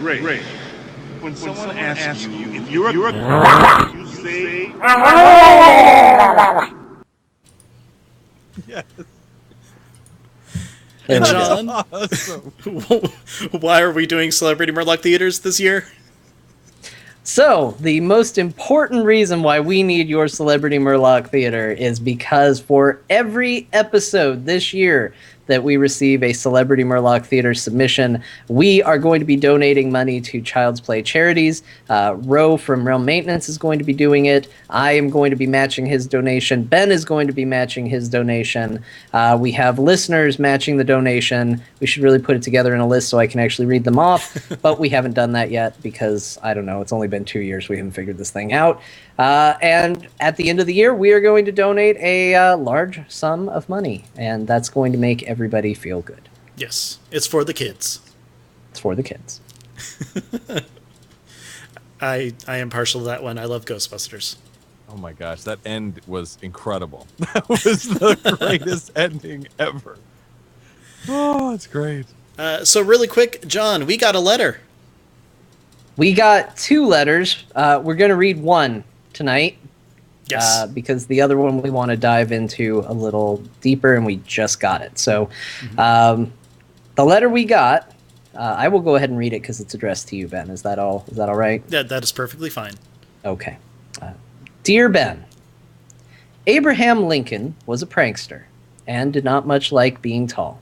Great. When someone asks you if you're a you say... Yes. And John, Awesome. why are we doing Celebrity Murloc Theaters this year? So, the most important reason why we need your Celebrity Murloc Theater is because for every episode this year that we receive a Celebrity Murloc Theater submission, we are going to be donating money to Child's Play charities. Ro from Realm Maintenance is going to be doing it. I am going to be matching his donation. Ben is going to be matching his donation. We have listeners matching the donation. We should really put it together in a list so I can actually read them off, but we haven't done that yet because, I don't know, it's only been 2 years. We haven't figured this thing out. And at the end of the year, we are going to donate a large sum of money, and that's going to make everybody feel good. Yes, it's for the kids. It's for the kids. I am partial to that one. I love Ghostbusters. Oh my gosh, that end was incredible. That was the greatest ending ever. Oh, it's great. So really quick, John, we got a letter. We got 2 letters. We're going to read one tonight. Yes. Because the other one we want to dive into a little deeper, and we just got it. So the letter we got, I will go ahead and read it because it's addressed to you, Ben. Is that all right? That is perfectly fine. Okay. Dear Ben, Abraham Lincoln was a prankster and did not much like being tall.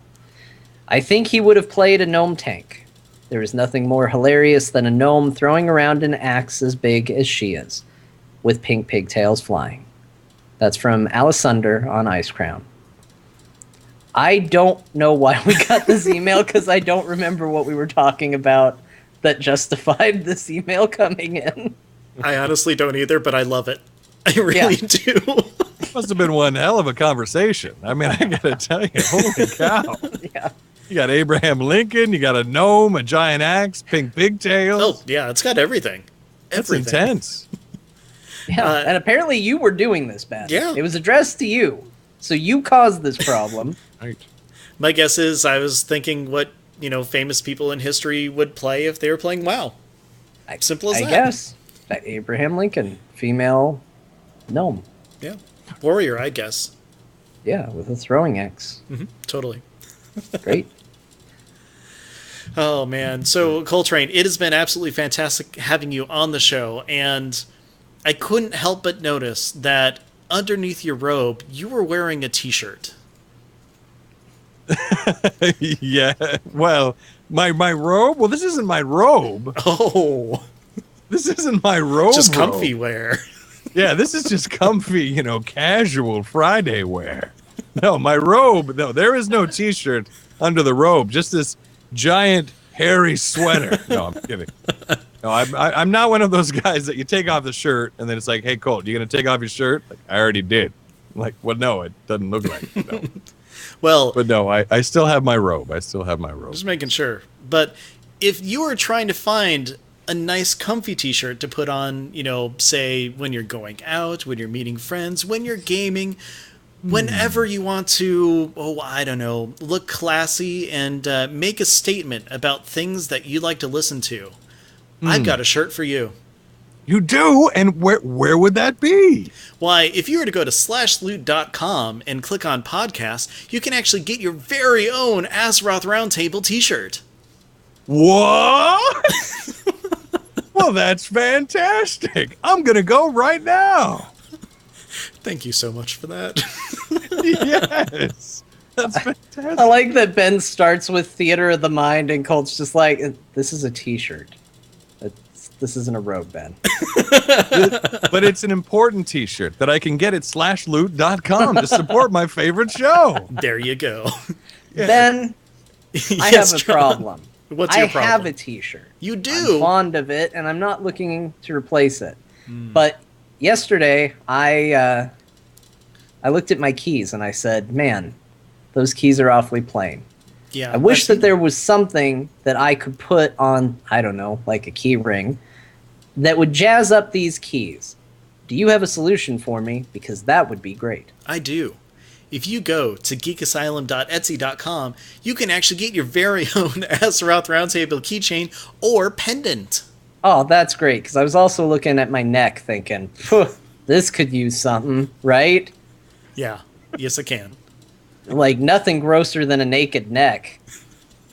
I think he would have played a gnome tank. There is nothing more hilarious than a gnome throwing around an axe as big as she is, with pink pigtails flying. That's from Alessander on Ice Crown. I don't know why we got this email, because I don't remember what we were talking about that justified this email coming in. I honestly don't either, but I love it. I really do. Must have been one hell of a conversation. I mean, I gotta tell you, holy cow. Yeah. You got Abraham Lincoln, you got a gnome, a giant axe, pink pigtails. Oh, yeah, it's got everything. That's intense. Yeah, and apparently you were doing this, Ben. Yeah. It was addressed to you, so you caused this problem. Right. My guess is I was thinking what, famous people in history would play if they were playing WoW. Simple as that. I guess. That Abraham Lincoln, female gnome. Yeah. Warrior, I guess. Yeah, with a throwing axe. Mm-hmm. Totally. Great. Oh, man. So, Koltrane, it has been absolutely fantastic having you on the show, and I couldn't help but notice that underneath your robe, you were wearing a t-shirt. Yeah. Well, my robe? Well, this isn't my robe. Oh. This isn't my robe. Just robe. comfy wear. Yeah, this is just comfy, casual Friday wear. No, my robe, no, there is no t-shirt under the robe. Just this giant, hairy sweater. No, I'm kidding. No, I'm not one of those guys that you take off the shirt and then it's like, hey, Colt, you going to take off your shirt? Like, I already did. I'm like, well, no, it doesn't look like it. No. Well, but no, I still have my robe. I still have my robe. Just making sure. But if you were trying to find a nice comfy t-shirt to put on, say when you're going out, when you're meeting friends, when you're gaming, whenever you want to, look classy and make a statement about things that you like to listen to, I've got a shirt for you. You do? And where would that be? Why, if you were to go to /loot.com and click on podcast, you can actually get your very own Azeroth Roundtable t-shirt. What? Well, that's fantastic. I'm going to go right now. Thank you so much for that. Yes. That's fantastic. I like that Ben starts with Theater of the Mind and Colt's just like, this is a t-shirt. This isn't a robe, Ben. But it's an important t-shirt that I can get at /loot.com to support my favorite show. There you go. Yeah. Ben, I have a problem. What's your problem? I have a t-shirt. You do? I'm fond of it, and I'm not looking to replace it. But yesterday, I looked at my keys, and I said, man, those keys are awfully plain. Yeah. I wish that there was something that I could put on, I don't know, like a key ring, that would jazz up these keys. Do you have a solution for me? Because that would be great. I do. if you go to geekasylum.etsy.com, you can actually get your very own Azeroth Roundtable keychain or pendant. Oh, that's great, because I was also looking at my neck thinking, "Phew, this could use something, right?" Yeah, yes, I can. Like, nothing grosser than a naked neck.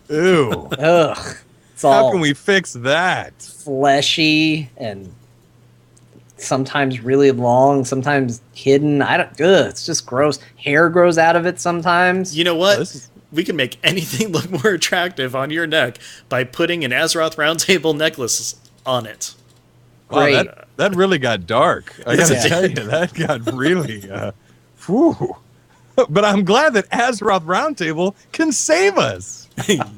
Ew. Ugh. It's How all can we fix that? fleshy and sometimes really long, sometimes hidden. It's just gross. Hair grows out of it sometimes. You know what? this is- We can make anything look more attractive on your neck by putting an Azeroth Roundtable necklace on it. Wow, Great. that really got dark. I Yes, gotta it tell you, that got really. Whew. But I'm glad that Azeroth Roundtable can save us.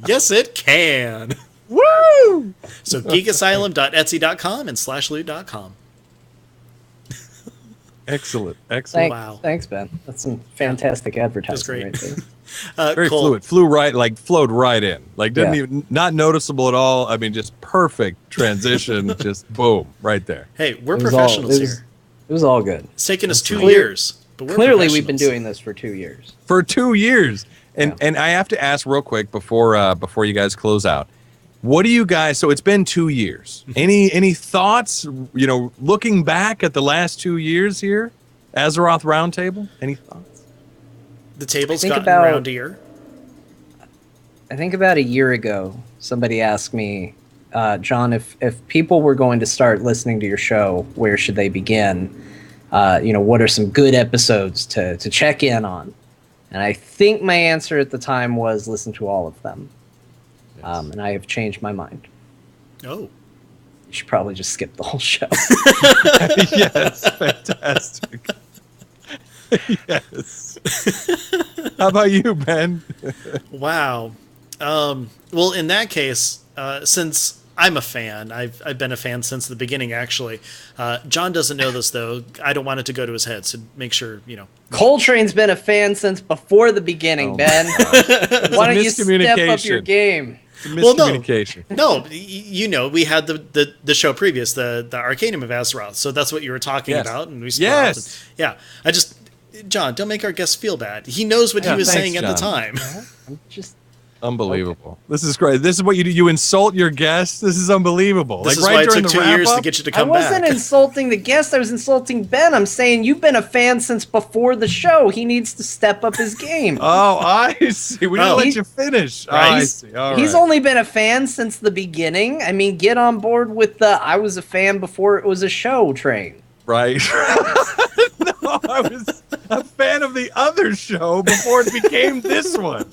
Yes, it can. Woo! So geekasylum.etsy.com and /loot.com. Excellent. Wow. Thanks, Ben. That's some fantastic advertising. That's great. Right there. Very Cole, fluid. Flowed right in. Like didn't even not noticeable at all. I mean, just perfect transition. Just boom, right there. Hey, we're It was professionals all- here. It was all good. It's taken us 2 Clear- years, but we're Clearly, we've been professionals. doing this for 2 years. For 2 years. And Yeah. and I have to ask real quick before you guys close out. What do you guys? So it's been 2 years. Any thoughts? You know, looking back at the last 2 years here, Azeroth Roundtable. Any thoughts? The table's Think gotten about- roundier. I think about a year ago, somebody asked me, John, if people were going to start listening to your show, where should they begin? What are some good episodes to check in on? And I think my answer at the time was listen to all of them. And I have changed my mind. Oh. You should probably just skip the whole show. Yes, fantastic. Yes. How about you, Ben? Wow. Well, in that case, since I'm a fan, I've been a fan since the beginning, actually. John doesn't know this, though. I don't want it to go to his head, so make sure, Koltrane's been a fan since before the beginning, Oh, Ben. Why don't you step up your miscommunication. game? Well, no. Miscommunication. No, we had the show previous, the Arcanum of Azeroth, so that's what you were talking Yes. about, and we Yes. yeah. John, don't make our guest feel bad. He knows what he was thanks, saying at the John. time. I'm just Unbelievable. This is great. This is what you do. You insult your guests. This is unbelievable. This is right why it during took the 2 years to wrap-up? get you to I come wasn't back. insulting the guest. I was insulting Ben. I'm saying you've been a fan since before the show. He needs to step up his game. Oh, I see. We didn't Oh. let you finish. Oh, Right. I see. All He's right. only been a fan since the beginning. I mean, get on board with the I was a fan before it was a show train. Right. No, I was a fan of the other show before it became this one.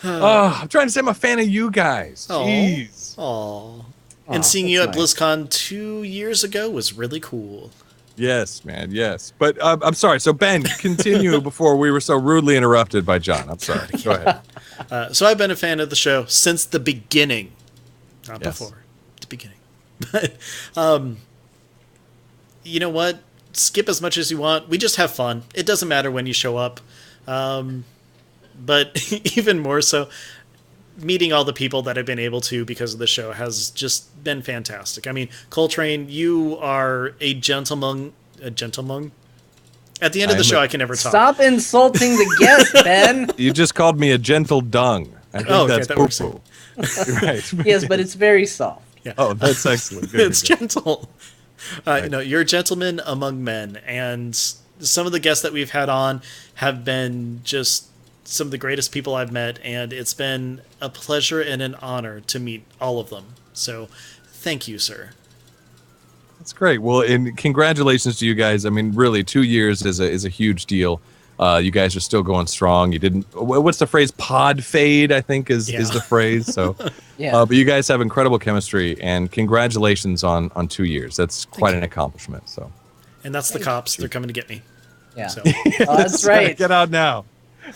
Oh, I'm trying to say I'm a fan of you guys. Aw. Jeez. Aw. Aw, And seeing you at that's BlizzCon 2 years ago was really cool. Yes, man. Yes. But I'm sorry. So, Ben, continue before we were so rudely interrupted by John. I'm sorry. Go ahead. So I've been a fan of the show since the beginning. Not Yes. before. The beginning. But, you know what? Skip as much as you want. We just have fun. It doesn't matter when you show up. But even more so, meeting all the people that I've been able to because of the show has just been fantastic. I mean, Koltrane, you are a gentleman. A gentleman? At the end of the I'm show, a- I can never talk. Stop insulting the guest, Ben. You just called me a gentle dung. I think Oh, okay, that's that works. poo-poo. Right. Yes, but it's very soft. Oh, that's excellent. Good, It's good, good. gentle. You're a gentleman among men, and some of the guests that we've had on have been just some of the greatest people I've met, and it's been a pleasure and an honor to meet all of them. So, thank you, sir. That's great. Well, and congratulations to you guys. I mean, really, 2 years is a huge deal. You guys are still going strong. You didn't. What's the phrase? Pod fade, I think, is the phrase. So, Yeah. but you guys have incredible chemistry, and congratulations on 2 years. That's quite an accomplishment. So, And that's the cops. They're coming to get me. Yeah. So, Oh, that's right. Get out now.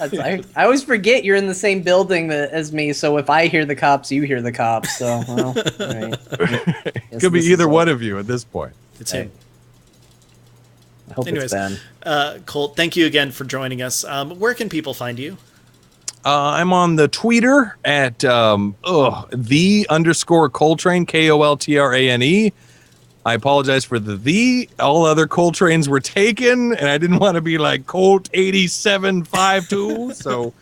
I always forget you're in the same building as me, so if I hear the cops, you hear the cops. So, well, all right. Yes, Could be this either is one of you at this point. it's him. I hope Anyways, it's Ben. Colt, thank you again for joining us. Where can people find you? I'm on the Twitter at the_Koltrane, Koltrane. I apologize for the. All other Koltranes were taken, and I didn't want to be like Colt 8752. So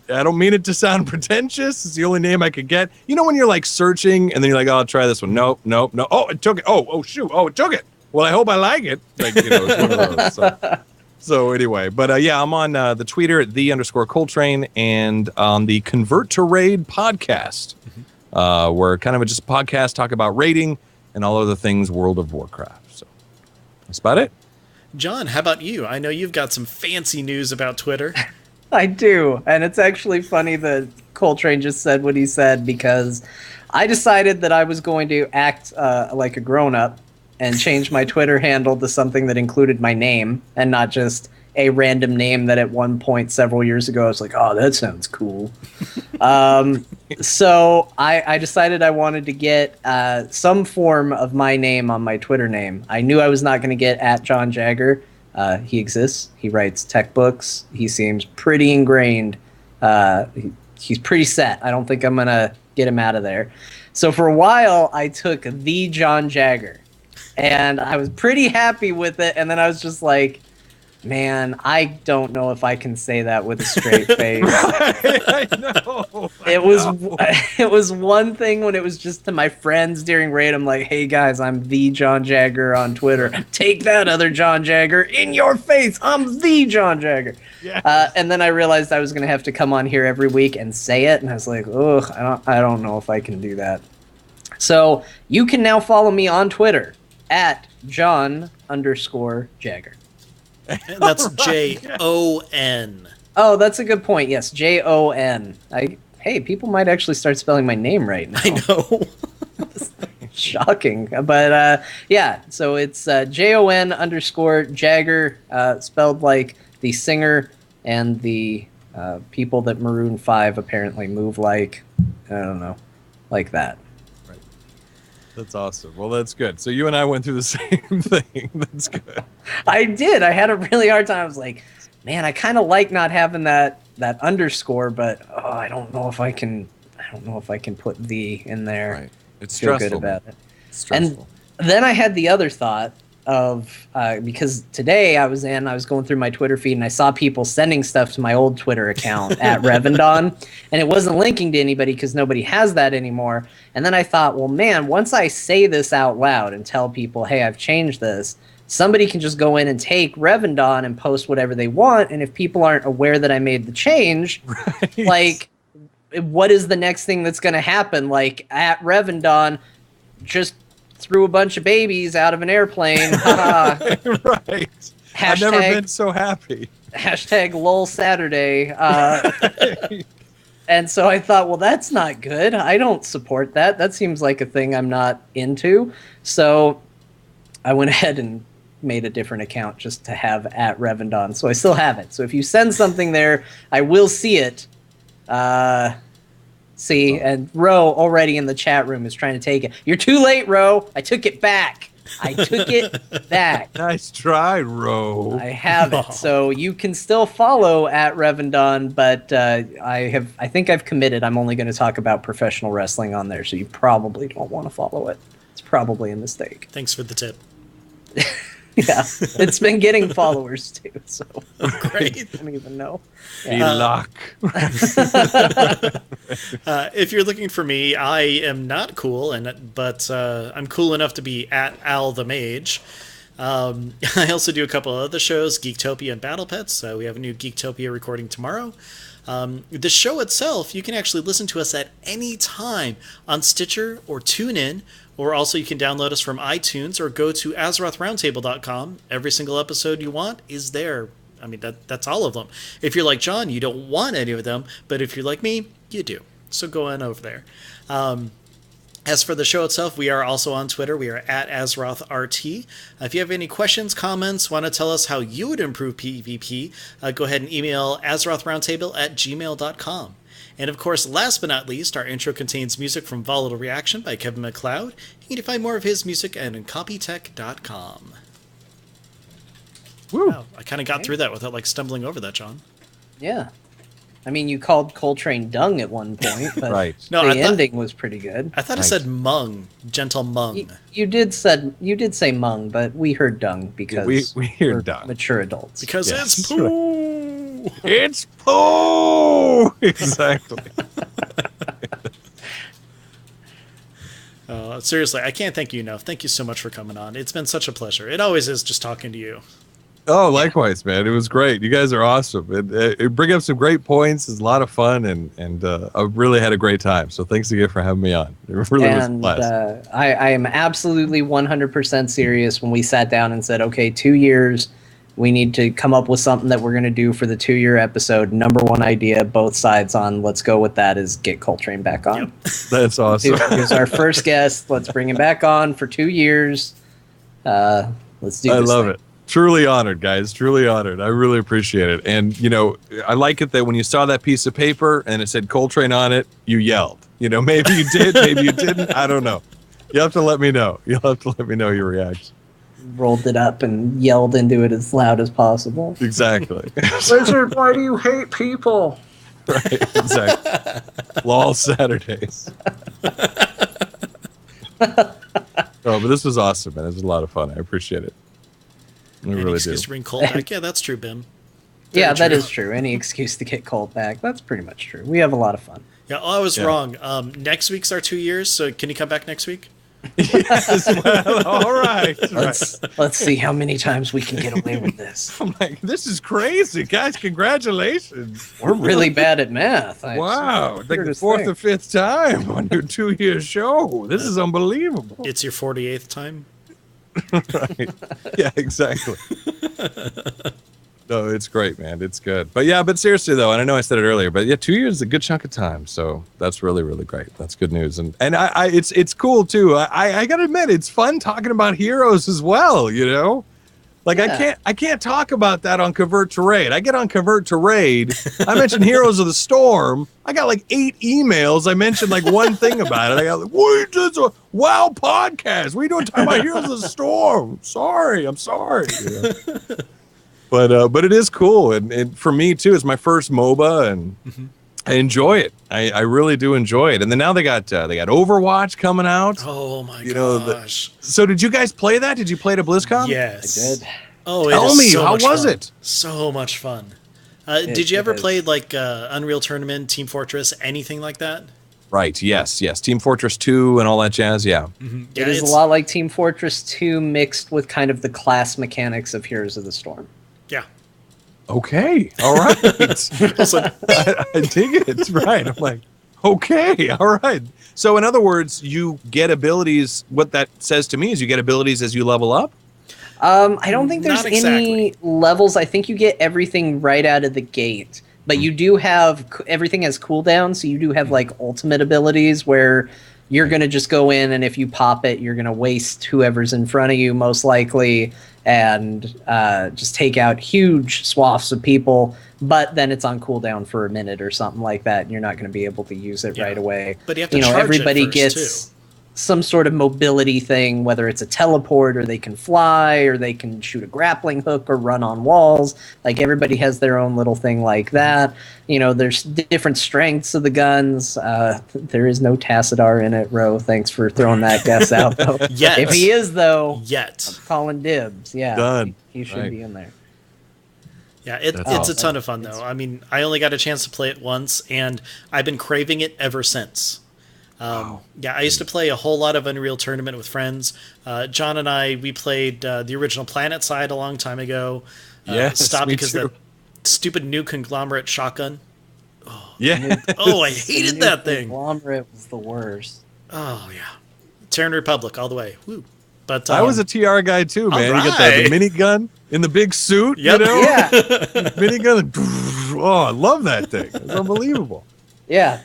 I don't mean it to sound pretentious. It's the only name I could get. You know when you're like searching, and then you're like, oh, I'll try this one. Nope. Oh, it took it. Oh, shoot. Oh, it took it. Well, I hope I like it. Like, you know, it's one of those. So anyway, but yeah, I'm on the Twitter at _Koltrane and on the Convert to Raid podcast. We're kind of just a podcast, talk about raiding and all other things World of Warcraft. So that's about it. John, how about you? I know you've got some fancy news about Twitter. I do, and it's actually funny that Koltrane just said what he said, because I decided that I was going to act like a grown-up and change my Twitter handle to something that included my name and not just a random name that at one point several years ago I was like, oh, that sounds cool. So I decided I wanted to get some form of my name on my Twitter name. I knew I was not going to get at John Jagger. He exists. He writes tech books. He seems pretty ingrained. He's pretty set. I don't think I'm going to get him out of there. So for a while, I took the John Jagger. And I was pretty happy with it. And then I was just like, man, I don't know if I can say that with a straight face. I know. It was one thing when it was just to my friends during raid. I'm like, hey guys, I'm the John Jagger on Twitter. Take that, other John Jagger, in your face. I'm the John Jagger. Yes. And then I realized I was going to have to come on here every week and say it, and I was like, ugh, I don't know if I can do that. So you can now follow me on Twitter at John_Jagger. And that's Jon. Oh, that's a good point. Yes, Jon. Hey, people might actually start spelling my name right now. I know. Shocking. But yeah, so it's Jon_Jagger, spelled like the singer and the people that Maroon 5 apparently move like. I don't know. Like that. Right. That's awesome. Well, that's good. So you and I went through the same thing. That's good. I did. I had a really hard time. I was like, man, I kind of like not having that underscore, but I don't know if I can put the in there. Right. It's feel stressful. good about it. It's stressful. And then I had the other thought of because today I was going through my Twitter feed and I saw people sending stuff to my old Twitter account at Revendon, and it wasn't linking to anybody because nobody has that anymore. And then I thought, well, man, once I say this out loud and tell people, hey, I've changed this, somebody can just go in and take Revendon and post whatever they want. And if people aren't aware that I made the change, right, like, what is the next thing that's going to happen? Like, at Revendon, just threw a bunch of babies out of an airplane. Right. I've never been so happy. Hashtag lol Saturday. And so I thought, well, that's not good. I don't support that. That seems like a thing I'm not into. So I went ahead and made a different account just to have at Revendon. So I still have it. So if you send something there, I will see it. See, and Ro already in the chat room is trying to take it. You're too late, Ro. I took it back. Nice try, Ro. I have it. So you can still follow at Revendon, but I think I've committed. I'm only going to talk about professional wrestling on there, so you probably don't want to follow it. It's probably a mistake. Thanks for the tip. Yeah, it's been getting followers too, so great. I don't even know. Luck. If you're looking for me, I am not cool, but I'm cool enough to be at Al the Mage. I also do a couple of other shows, Geektopia and Battle Pets. We have a new Geektopia recording tomorrow. The show itself, you can actually listen to us at any time on Stitcher or TuneIn, or also you can download us from iTunes or go to AzerothRoundtable.com. Every single episode you want is there. I mean, that's all of them. If you're like John, you don't want any of them, but if you're like me, you do. So go on over there. As for the show itself, we are also on Twitter. We are at AzerothRT. If you have any questions, comments, want to tell us how you would improve PvP, go ahead and email AzerothRoundtable@gmail.com. And of course, last but not least, our intro contains music from Volatile Reaction by Kevin MacLeod. You can find more of his music at incompetech.com. Woo. Wow, I kind of got through that without stumbling over that, John. Yeah. I mean, you called Koltrane dung at one point, but Right. No, the ending was pretty good. I thought it said mung, gentle mung. You did say mung, but we heard dung because we hear we're dung. mature adults. Because Yes. it's poo. It's poo! Exactly. Seriously, I can't thank you enough. Thank you so much for coming on. It's been such a pleasure. It always is just talking to you. Oh, likewise, man. It was great. You guys are awesome. It bring up some great points. It's a lot of fun, and I really had a great time. So thanks again for having me on. It really was a blast. I am absolutely 100% serious when we sat down and said, okay, 2 years, we need to come up with something that we're going to do for the 2-year episode. Number one idea, both sides on, let's go with that, is get Koltrane back on. Yep. That's awesome. He's our first guest. Let's bring him back on for 2 years. Let's do this. I love it. Truly honored, guys. Truly honored. I really appreciate it. And, I like it that when you saw that piece of paper and it said Koltrane on it, you yelled. Maybe you did, maybe you didn't. I don't know. You have to let me know. You'll have to let me know your reaction. Rolled it up and yelled into it as loud as possible. Exactly. Wizard, why do you hate people? Right, exactly. Lol Saturdays. Oh, but this was awesome, man. It was a lot of fun. I appreciate it. I Any really do. excuse to bring Colt back? Yeah, that's true, Bim. Yeah, Very that true. is true. Any excuse to get Colt back. That's pretty much true. We have a lot of fun. Yeah, I was Yeah. wrong. Next week's our 2 years, so can you come back next week? Yes, well, all right. Let's see how many times we can get away with this. I'm like, this is crazy, guys. Congratulations. We're really bad at math. Wow. It's like the Weirdest fourth thing. or fifth time on your 2-year show. This is unbelievable. It's your 48th time. Right. Yeah, exactly. No, it's great, man. It's good. But seriously though, and I know I said it earlier, but yeah, 2 years is a good chunk of time. So that's really, really great. That's good news. And it's cool too. I gotta admit, it's fun talking about heroes as well, Like Yeah. I can't talk about that on Convert to Raid. I get on Convert to Raid. I mentioned Heroes of the Storm. I got like 8 emails. I mentioned like one thing about it. I got like, what is a WoW podcast? We don't talk about Heroes of the Storm. I'm sorry. But it is cool, and for me too, it's my first MOBA, and I enjoy it. I really do enjoy it. And then now they got Overwatch coming out. Oh my know, gosh. So did you guys play that? Did you play it at BlizzCon? Yes. I did. Oh, Tell it is me, so how much was fun. it? So much fun. Did you ever it is. play like Unreal Tournament, Team Fortress, anything like that? Right. Yes. Team Fortress 2 and all that jazz. Yeah. Yeah, It is a lot like Team Fortress 2 mixed with kind of the class mechanics of Heroes of the Storm. Yeah. Okay. All right. I dig it. Right. I'm like, okay. All right. So in other words, you get abilities. What that says to me is you get abilities as you level up. I don't think there's Not exactly. any levels. I think you get everything right out of the gate. But you do have everything has cooldowns, so you do have like ultimate abilities where you're going to just go in, and if you pop it, you're going to waste whoever's in front of you most likely, and just take out huge swaths of people. But then it's on cooldown for a minute or something like that, and you're not going to be able to use it Yeah. right away. But you have to charge it everybody first, gets too. some sort of mobility thing, whether it's a teleport or they can fly or they can shoot a grappling hook or run on walls. Like everybody has their own little thing like that. There's different strengths of the guns. There is no Tassadar in it, Ro. Thanks for throwing that guess out, though. Yet. If he is, though, Yet. calling dibs. Yeah, Done. he should Right. be in there. Yeah, That's it's awesome. a ton of fun, though. I mean, I only got a chance to play it once, and I've been craving it ever since. Yeah, I used to play a whole lot of Unreal Tournament with friends. John and we played the original Planet Side a long time ago. Yes, stopped me because too. that stupid new conglomerate shotgun. Yeah. Oh, I hated that thing. Conglomerate was the worst. Oh, yeah. Terran Republic all the way. Woo. But I was a TR guy too, man. You get the right. minigun in the big suit, Yep. Yeah, Minigun. Oh, I love that thing. It's unbelievable. yeah.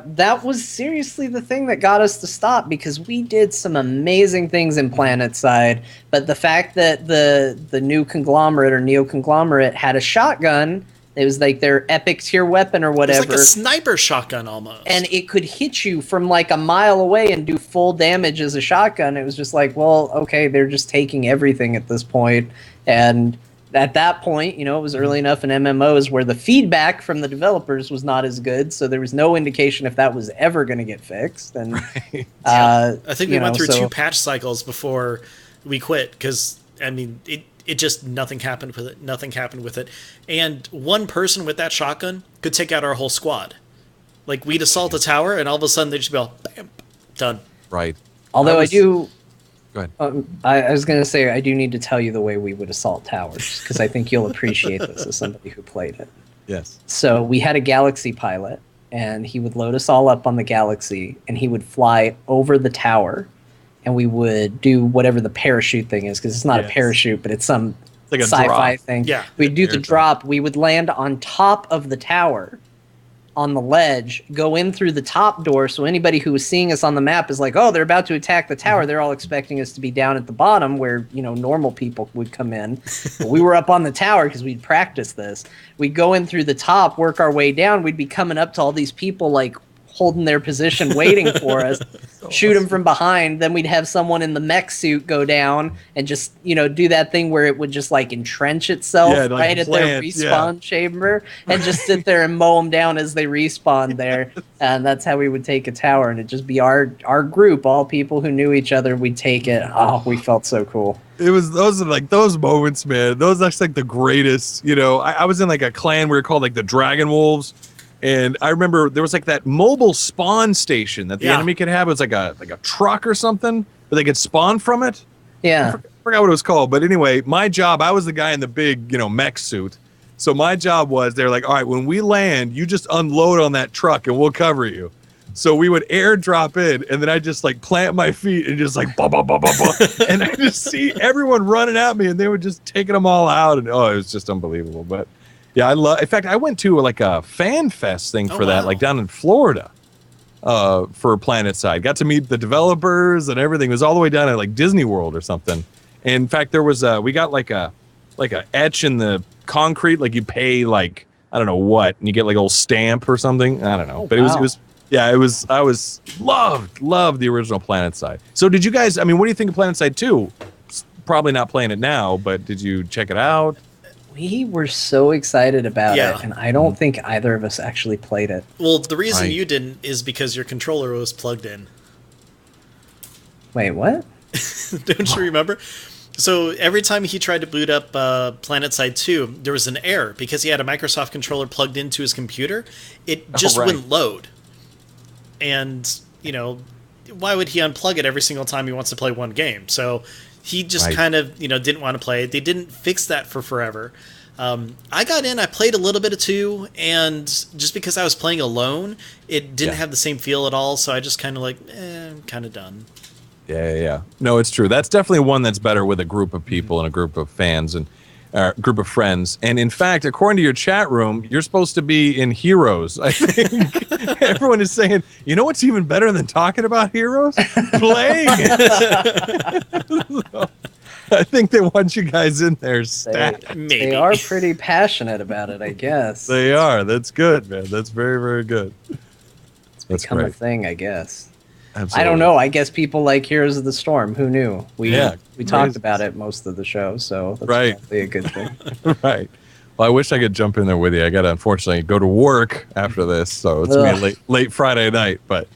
That was seriously the thing that got us to stop, because we did some amazing things in Planet Side, but the fact that the new conglomerate or neo conglomerate had a shotgun, it was like their epic tier weapon or It's whatever. like a sniper shotgun almost. And it could hit you from like a mile away and do full damage as a shotgun. It was just like, well, okay, they're just taking everything at this point. And at that point, you know, it was early enough in MMOs where the feedback from the developers was not as good, so there was no indication if that was ever going to get fixed. And I think we you went know, through 2 patch cycles before we quit because I mean it just nothing happened with it. Nothing happened with it, and one person with that shotgun could take out our whole squad. Like we'd assault a tower, and all of a sudden they'd just be all bam, done. Right. Although I do. Go ahead. I was going to say, I do need to tell you the way we would assault towers, because I think you'll appreciate this as somebody who played it. Yes. So we had a Galaxy pilot, and he would load us all up on the Galaxy, and he would fly over the tower, and we would do whatever the parachute thing is, because it's not a parachute, but it's some like a sci-fi drop. thing. Yeah. We'd do the drop. We would land on top of the tower, on the ledge, go in through the top door, so anybody who was seeing us on the map is like, oh, they're about to attack the tower. They're all expecting us to be down at the bottom where, you know, normal people would come in. But we were up on the tower because we'd practiced this. We'd go in through the top, work our way down. We'd be coming up to all these people, like, holding their position, waiting for us, shoot them from behind. Then we'd have someone in the mech suit go down and just, you know, do that thing where it would just like entrench itself right at their respawn chamber and just sit there and mow them down as they respawn there. And that's how we would take a tower. And it'd just be our group, all people who knew each other. We'd take it. Oh, we felt so cool. It was those moments, man. That's like the greatest. You know, I was in like a clan we were called like the Dragon Wolves. And I remember there was like that mobile spawn station that the enemy could have. It was like a truck or something, but they could spawn from it. Yeah. I forgot what it was called. But anyway, my job, I was the guy in the big, you know, mech suit. So my job was, they're like, all right, when we land, you just unload on that truck and we'll cover you. So we would airdrop in, and then I just like plant my feet and just like, bah, bah, bah, bah, bah. And I just see everyone running at me, and they were just taking them all out. And oh, it was just unbelievable. But yeah, in fact, I went to like a fan fest thing for that, like down in Florida, for Planet Side. Got to meet the developers and everything. It was all the way down at like Disney World or something. And in fact, there was we got like a etch in the concrete, like you pay like, I don't know what, and you get like a little stamp or something. I don't know, but it was I loved the original Planet Side. So did you guys? I mean, what do you think of Planet Side 2? Probably not playing it now, but did you check it out? We were so excited about it, and I don't think either of us actually played it. Well, the reason you didn't is because your controller was plugged in. Wait, what? Don't you remember? So every time he tried to boot up Planet Side 2, there was an error because he had a Microsoft controller plugged into his computer. It just wouldn't load. And, you know, why would he unplug it every single time he wants to play one game? So he just kind of, you know, didn't want to play it. They didn't fix that for forever. I got in, I played a little bit of 2, and just because I was playing alone, it didn't have the same feel at all, so I just kind of like, I'm kind of done. Yeah. No, it's true. That's definitely one that's better with a group of people and a group of fans and a group of friends. And in fact, according to your chat room, you're supposed to be in Heroes. I think everyone is saying, you know what's even better than talking about Heroes? Playing it. So, I think they want you guys in there stat. They are pretty passionate about it, I guess. They are. That's good, man. That's very, very good. It's become a thing, I guess. Absolutely. I don't know. I guess people like Heroes of the Storm. Who knew? We talked about it most of the show, so that's probably a good thing. Right. Well, I wish I could jump in there with you. I got to unfortunately go to work after this, so it's gonna be late Friday night. But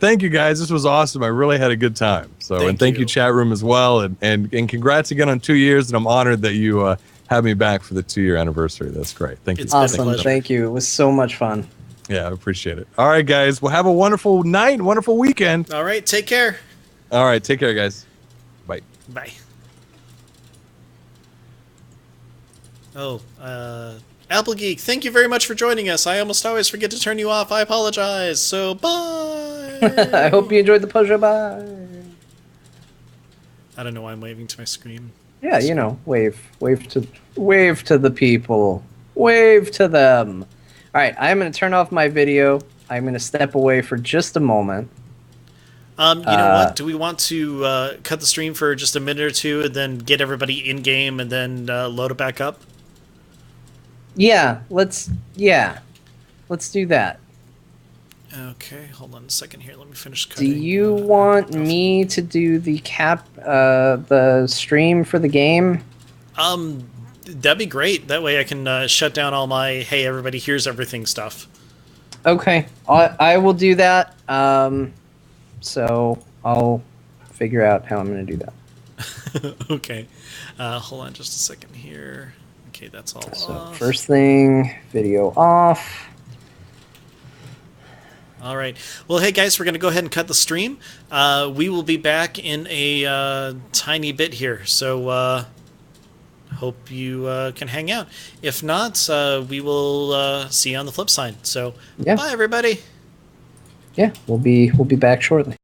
thank you guys. This was awesome. I really had a good time. So thank you chat room as well, and congrats again on 2 years. And I'm honored that you had me back for the 2-year anniversation. That's great. Thank you. It's awesome. Thank you. It was so much fun. Yeah, I appreciate it. All right, guys. Well, have a wonderful night, wonderful weekend. All right, take care. All right, take care, guys. Bye. Bye. Oh, Applegeek, thank you very much for joining us. I almost always forget to turn you off. I apologize. So, bye. I hope you enjoyed the pleasure. Bye. I don't know why I'm waving to my screen. Yeah, you know, wave to the people. Wave to them. All right, I'm going to turn off my video. I'm going to step away for just a moment. You know what? Do we want to cut the stream for just a minute or two and then get everybody in game and then load it back up? Yeah, let's do that. Okay, hold on a second here. Let me finish cutting. Do you want me to do the the stream for the game? That'd be great. That way I can shut down all my "Hey, everybody, here's everything" stuff. Okay, I will do that. So I'll figure out how I'm going to do that. Okay. Hold on just a second here. Okay, that's all So off. first thing, video off. All right. Well, hey, guys, we're going to go ahead and cut the stream. We will be back in a tiny bit here. So hope you can hang out. If not, we will see you on the flip side. So Yeah. bye, everybody. Yeah, we'll be back shortly.